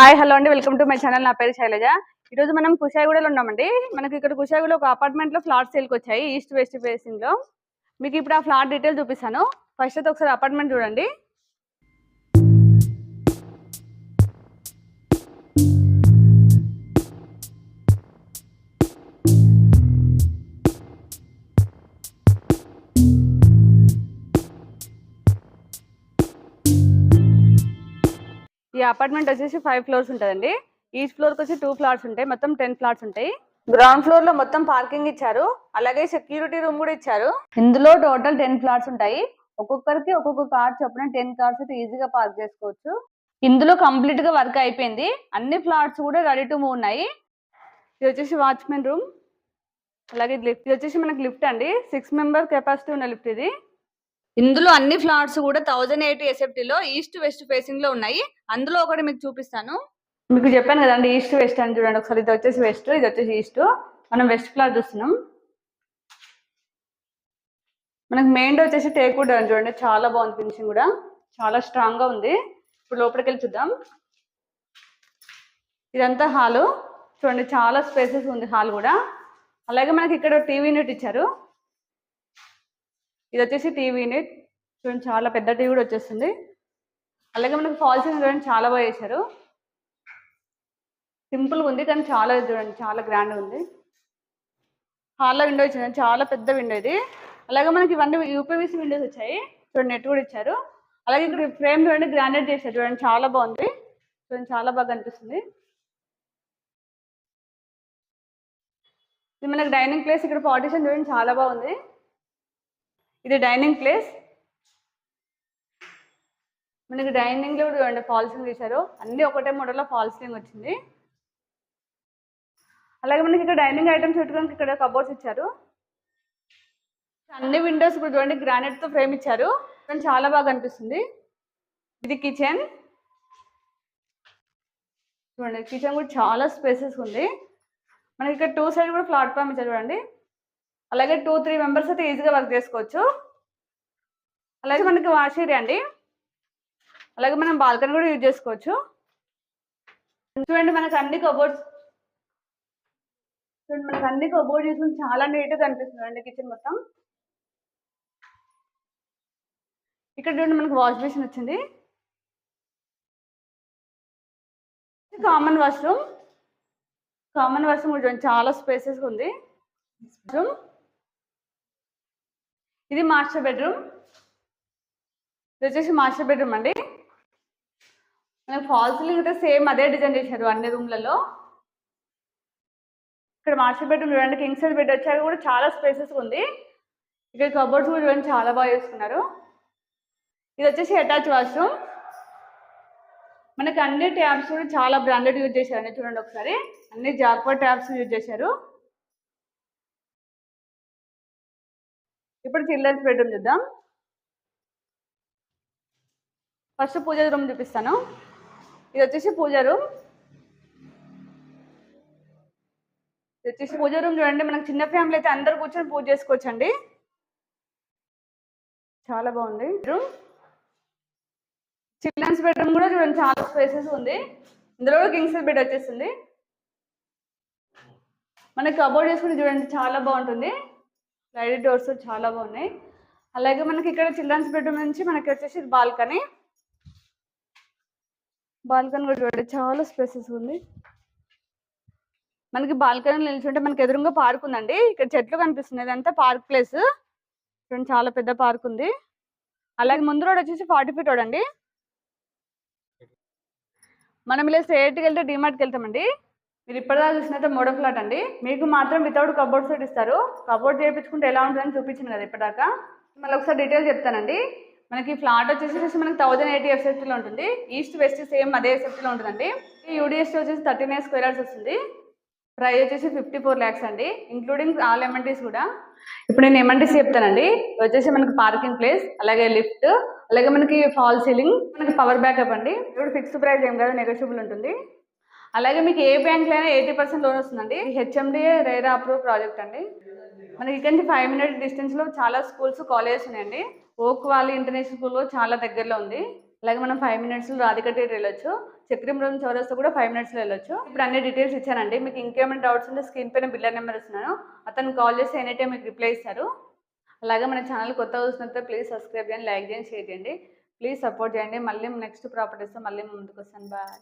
Hi hello అండి, welcome to my channel. నా పేరు శైలజ. ఈ రోజు మనం కుషాయిగూడలో ఉన్నామండి. మనకి ఇక్కడ కుషాయిగూడలో ఒక అపార్ట్మెంట్ లో ఫ్లాట్ సేల్కి వచ్చాయి, ఈస్ట్ వెస్ట్ ఫేసింగ్ లో. మీకు ఇప్పుడు ఆ ఫ్లాట్ డీటెయిల్ చూపిస్తాను. ఫస్ట్ అయితే ఒకసారి అపార్ట్మెంట్ చూడండి. ఈ అపార్ట్మెంట్ వచ్చేసి 5 floors ఉంటుందండి. ఈచ్ ఫ్లోర్ కి వచ్చి 2 ఫ్లాట్స్ ఉంటాయి. మొత్తం 10 ఫ్లాట్స్ ఉంటాయి. గ్రౌండ్ ఫ్లోర్ లో మొత్తం పార్కింగ్ ఇచ్చారు, అలాగే సెక్యూరిటీ రూమ్ కూడా ఇచ్చారు. ఇందులో టోటల్ 10 ఫ్లాట్స్ ఉంటాయి. ఒక్కొక్కరికి ఒక్కొక్క కార్ చొప్పున 10 కార్స్ అయితే ఈజీగా పార్క్ చేసుకోవచ్చు. ఇందులో కంప్లీట్ గా వర్క్ అయిపోయింది. అన్ని ఫ్లాట్స్ కూడా రెడీ టు మూవ్ ఉన్నాయి. ఇది వచ్చేసి వాచ్మెన్ రూమ్, అలాగే లిఫ్ట్. ఇది వచ్చేసి మనకి లిఫ్ట్ అండి, 6 మెంబర్ కెపాసిటీ ఉన్న లిఫ్ట్ ఇది. ఇందులో అన్ని ఫ్లాట్స్ కూడా 1080 SFT లో ఈస్ట్ వెస్ట్ ఫేసింగ్ లో ఉన్నాయి. అందులో ఒకటి మీకు చూపిస్తాను. మీకు చెప్పాను కదండి ఈస్ట్ వెస్ట్ అని, చూడండి ఒకసారి. ఇది వచ్చేసి వెస్ట్, ఇది వచ్చేసి ఈస్ట్. మనం వెస్ట్ ఫ్లాట్ చూస్తున్నాం. మనకి మెయిన్ డోర్ వచ్చేసి టేక్ వుడ్ అని, చూడండి చాలా బాగుంది. ఫినిషింగ్ కూడా చాలా స్ట్రాంగ్ గా ఉంది. ఇప్పుడు లోపలికి వెళ్ళి చూద్దాం. ఇదంతా హాలు, చూడండి చాలా స్పేసెస్ ఉంది హాల్ కూడా. అలాగే మనకి ఇక్కడ టీవీ యూనిట్ ఇచ్చారు. ఇది వచ్చేసి టీవీ యూనిట్, చూడండి చాలా పెద్ద టీవీ కూడా వచ్చేస్తుంది. అలాగే మనకి ఫాల్ సీలింగ్ చూడండి చాలా బాగా చేశారు. సింపుల్గా ఉంది కానీ చాలా, చూడండి చాలా గ్రాండ్ ఉంది. హాల్లో విండో ఇచ్చింది, చాలా పెద్ద విండో ఇది. అలాగే మనకి ఇవన్నీ యూపీవీసీ విండోస్ వచ్చాయి, చూడండి నెట్ కూడా ఇచ్చారు. అలాగే ఇక్కడ ఫ్రేమ్ చూడండి గ్రానైట్ చేశారు, చూడండి చాలా బాగుంది. చూడండి చాలా బాగా అనిపిస్తుంది. ఇది మనకి డైనింగ్ ప్లేస్. ఇక్కడ పార్టిషన్ చూడండి చాలా బాగుంది. ఇది డైనింగ్ ప్లేస్. మనకి డైనింగ్ లో చూడండి ఫాల్ సీలింగ్ చేశారు, అన్ని ఒకటే మోడల్లో ఫాల్ సీలింగ్ వచ్చింది. అలాగే మనకి ఇక్కడ డైనింగ్ ఐటమ్స్ పెట్టుకోవడానికి ఇక్కడ కబోర్డ్స్ ఇచ్చారు. అన్ని విండోస్ కూడా చూడండి గ్రానైట్ తో ఫ్రేమ్ ఇచ్చారు, కానీ చాలా బాగా అనిపిస్తుంది. ఇది కిచెన్, చూడండి కిచెన్ కూడా చాలా స్పేసెస్ ఉంది. మనకి ఇక్కడ 2 సైడ్ కూడా ప్లాట్ఫామ్ ఇచ్చారు చూడండి. అలాగే 2-3 మెంబర్స్ అయితే ఈజీగా వర్క్ చేసుకోవచ్చు. అలాగే మనకి వాష్ ఏరియా అండి. అలాగే మనం బాల్కనీ కూడా యూజ్ చేసుకోవచ్చు. చూడండి మనకి అన్ని కబోర్డ్స్, చూడండి మనకి అన్ని కబోర్డ్ చూసుకుని చాలా నీట్ గా అనిపిస్తుంది అండి కిచెన్ మొత్తం. ఇక్కడ చూడండి మనకి వాష్ బేసిన్ వచ్చింది. కామన్ వాష్రూమ్, కామన్ వాష్రూమ్ కూడా చూడండి చాలా స్పేసెస్ ఉంది. ఇది మాస్టర్ బెడ్రూమ్. ఇది వచ్చేసి మాస్టర్ బెడ్రూమ్ అండి. మనకి ఫాల్ సీలింగ్ అయితే సేమ్ అదే డిజైన్ చేశారు అన్ని రూమ్లలో. ఇక్కడ మాస్టర్ బెడ్రూమ్ చూడండి, కింగ్ సైజ్ బెడ్ వచ్చాక కూడా చాలా స్పేసెస్ ఉంది. ఇక్కడ కబోర్డ్స్ కూడా చూడండి చాలా బాగా చేసుకున్నారు. ఇది వచ్చేసి అటాచ్ వాష్రూమ్. మనకి అన్ని ట్యాబ్స్ కూడా చాలా బ్రాండెడ్ యూజ్ చేశారండి, చూడండి ఒకసారి. అన్ని జాక్పా ట్యాబ్స్ యూజ్ చేశారు. ఇప్పుడు చిల్డ్రన్స్ బెడ్రూమ్ చూద్దాం. ఫస్ట్ పూజ రూమ్ చూపిస్తాను. ఇది వచ్చేసి పూజ రూమ్. ఇది వచ్చేసి పూజ రూమ్ చూడండి, మనకి చిన్న ఫ్యామిలీ అయితే అందరు కూర్చొని పూజ చేసుకోవచ్చు అండి, చాలా బాగుంది. రూమ్ చిల్డ్రన్స్ బెడ్రూమ్ కూడా చూడండి చాలా స్పేసెస్ ఉంది. ఇందులో కింగ్ సైజ్ బెడ్ వచ్చేస్తుంది. మనకి కబోర్డ్ చేసుకుని చూడండి చాలా బాగుంటుంది. లైట్ డోర్స్ చాలా బాగున్నాయి. అలాగే మనకి ఇక్కడ చిల్డ్రన్స్ బెడ్రూమ్ నుంచి మనకి వచ్చేసి బాల్కనీ. బాల్కనీ కూడా చూడండి చాలా స్పేసెస్ ఉంది. మనకి బాల్కనీ నిల్చుంటే మనకి ఎదురుగా పార్క్ ఉందండి. ఇక్కడ చెట్లు కనిపిస్తున్నాయి, ఇదంతా పార్క్ ప్లేస్. చూడండి చాలా పెద్ద పార్క్ ఉంది. అలాగే ముందు రోడ్ వచ్చేసి 40 feet రోడ్ అండి. మనం ఇలా స్ట్రైట్కి వెళ్తే డిమార్ట్కి వెళ్తామండి. మీరు ఇప్పటిదాకా చూసినైతే మోడల్ ఫ్లాట్ అండి. మీకు మాత్రం వితౌట్ కబోర్డ్ సెట్ ఇస్తారు. కబోర్డ్ చేయించుకుంటే ఎలా ఉంటుందని చూపించింది కదా ఇప్పటిదాకా. మళ్ళీ ఒకసారి డీటెయిల్ చెప్తానండి. మనకి ఫ్లాట్ వచ్చేసి మనకి 1080 SFT లో ఉంటుంది. ఈస్ట్ వెస్ట్ సేమ్ అదే SFT లో ఉంటుందండి. ఈ UDST వచ్చేసి 39 square yards వస్తుంది. ప్రైస్ వచ్చేసి 54 lakhs అండి, ఇంక్లూడింగ్ ఆల్ ఎమ్ఎన్టీస్ కూడా. ఇప్పుడు నేను ఎమ్ఎన్టీస్ చెప్తానండి. వచ్చేసి మనకి పార్కింగ్ ప్లేస్, అలాగే లిఫ్ట్, అలాగే మనకి ఫాల్ సీలింగ్, మనకి పవర్ బ్యాకప్ అండి. ఇప్పుడు ఫిక్స్డ్ ప్రైస్ ఏం కాదు, నెగోషియబుల్ ఉంటుంది. అలాగే మీకు ఏ బ్యాంక్లో అయినా 80% లోన్ వస్తుందండి. HMDA రేరా అప్రూవ్ ప్రాజెక్ట్ అండి. మనకి ఇక్కడ నుంచి 5 minute డిస్టెన్స్ లో చాలా స్కూల్స్ కాలేజెస్ ఉన్నాయండి. ఓక్ వ్యాలీ ఇంటర్నేషనల్ స్కూల్ చాలా దగ్గరలో ఉంది. అలాగే మనం 5 minutes లో రాధిక థియేటర్ వెళ్ళొచ్చు. చక్రపురం చౌరస్తా కూడా 5 మినిట్స్లో వెళ్ళొచ్చు. ఇప్పుడు అన్ని డీటెయిల్స్ ఇచ్చానండి. మీకు ఇంకేమైనా డౌట్స్ ఉంటే స్క్రీన్ పైన బిల్లర్ నెంబర్ ఇస్తున్నాను, అతను కాల్ చేస్తే ఎనీ టైం మీకు రిప్లై ఇస్తారు. అలాగే మన ఛానల్ కొత్తగా చూసినట్లయితే ప్లీజ్ సబ్స్క్రైబ్ చేయండి, లైక్ చేయండి, షేర్ చేయండి. ప్లీజ్ సపోర్ట్ చేయండి. మళ్ళీ నెక్స్ట్ ప్రాపర్టీస్తో మళ్ళీ ముందుకు వస్తాను. బాయ్.